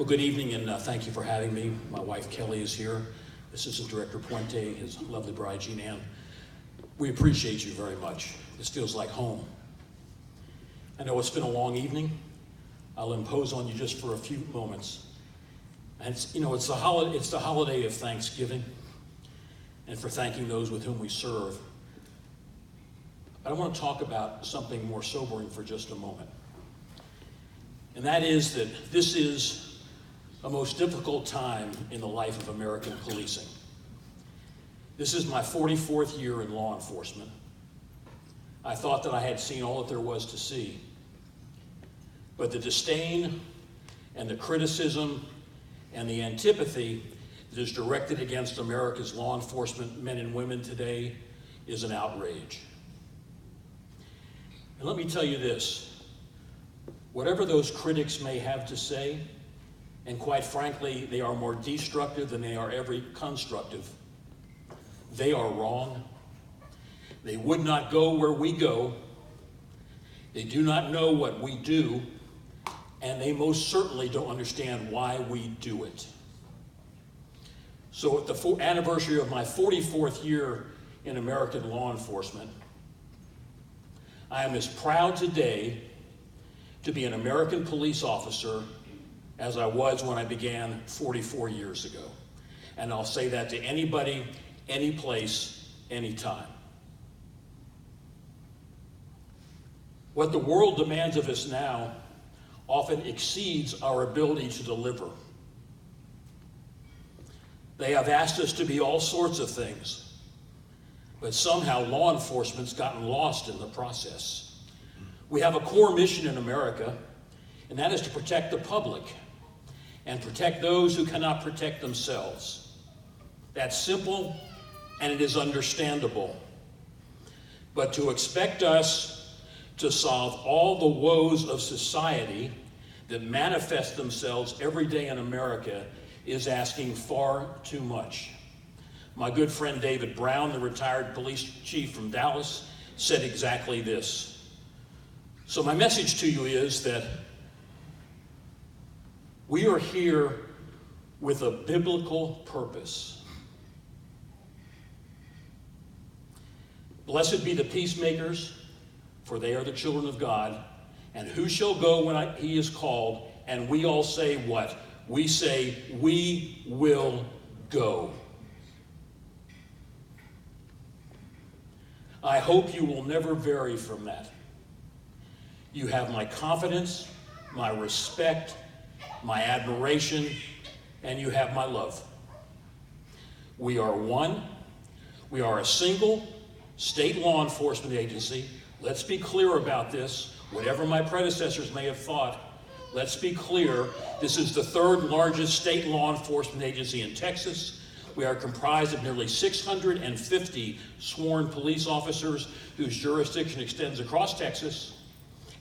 Well, good evening, and thank you for having me. My wife, Kelly, is here. Assistant Director Puente, his lovely bride, Jean Ann. We appreciate you very much. This feels like home. I know it's been a long evening. I'll impose on you just for a few moments. And it's the holiday of Thanksgiving, and for thanking those with whom we serve. But I want to talk about something more sobering for just a moment. And that is that this is a most difficult time in the life of American policing. This is my 44th year in law enforcement. I thought that I had seen all that there was to see. But the disdain and the criticism and the antipathy that is directed against America's law enforcement men and women today is an outrage. And let me tell you this, whatever those critics may have to say, and quite frankly, they are more destructive than they are ever constructive, they are wrong. They would not go where we go. They do not know what we do, and they most certainly don't understand why we do it. So at the anniversary of my 44th year in American law enforcement, I am as proud today to be an American police officer as I was when I began 44 years ago. And I'll say that to anybody, any place, anytime. What the world demands of us now often exceeds our ability to deliver. They have asked us to be all sorts of things, but somehow law enforcement's gotten lost in the process. We have a core mission in America, and that is to protect the public and protect those who cannot protect themselves. That's simple, and it is understandable. But to expect us to solve all the woes of society that manifest themselves every day in America is asking far too much. My good friend David Brown, the retired police chief from Dallas, said exactly this. So my message to you is that we are here with a biblical purpose. Blessed be the peacemakers, for they are the children of God. And who shall go when he is called? And we all say what? We say, we will go. I hope you will never vary from that. You have my confidence, my respect, my admiration, and you have my love. We are one. We are a single state law enforcement agency. Let's be clear about this. Whatever my predecessors may have thought, let's be clear. This is the third largest state law enforcement agency in Texas. We are comprised of nearly 650 sworn police officers whose jurisdiction extends across Texas,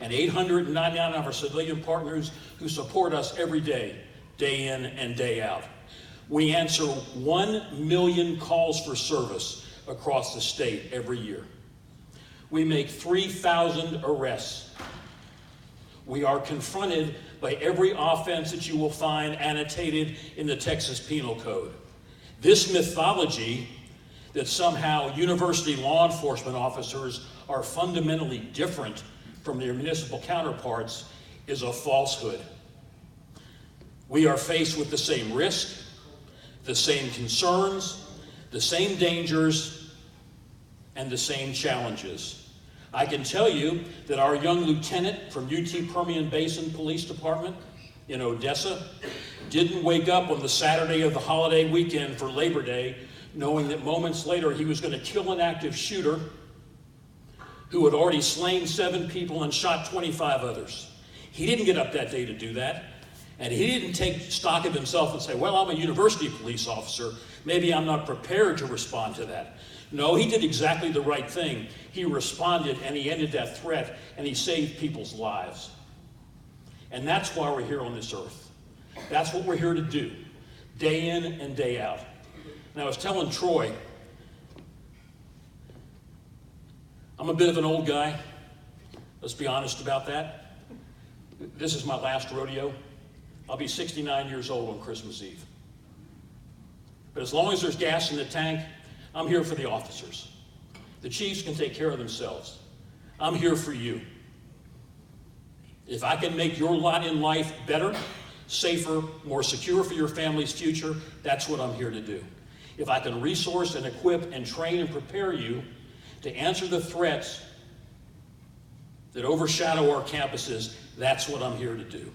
and 899 of our civilian partners who support us every day, day in and day out. We answer 1 million calls for service across the state every year. We make 3,000 arrests. We are confronted by every offense that you will find annotated in the Texas Penal Code. This mythology that somehow university law enforcement officers are fundamentally different from their municipal counterparts is a falsehood. We are faced with the same risk, the same concerns, the same dangers, and the same challenges. I can tell you that our young lieutenant from UT Permian Basin Police Department in Odessa didn't wake up on the Saturday of the holiday weekend for Labor Day knowing that moments later he was going to kill an active shooter who had already slain 7 people and shot 25 others. He didn't get up that day to do that, and he didn't take stock of himself and say, well, I'm a university police officer, maybe I'm not prepared to respond to that. No, he did exactly the right thing. He responded and he ended that threat and he saved people's lives. And that's why we're here on this earth. That's what we're here to do, day in and day out. And I was telling Troy, I'm a bit of an old guy. Let's be honest about that. This is my last rodeo. I'll be 69 years old on Christmas Eve. But as long as there's gas in the tank, I'm here for the officers. The chiefs can take care of themselves. I'm here for you. If I can make your lot in life better, safer, more secure for your family's future, that's what I'm here to do. If I can resource and equip and train and prepare you to answer the threats that overshadow our campuses, that's what I'm here to do.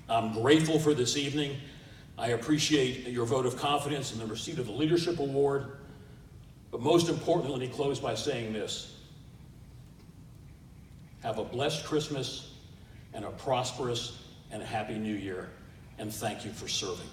I'm grateful for this evening. I appreciate your vote of confidence in the receipt of the Leadership Award. But most importantly, let me close by saying this. Have a blessed Christmas and a prosperous and a happy New Year. And thank you for serving.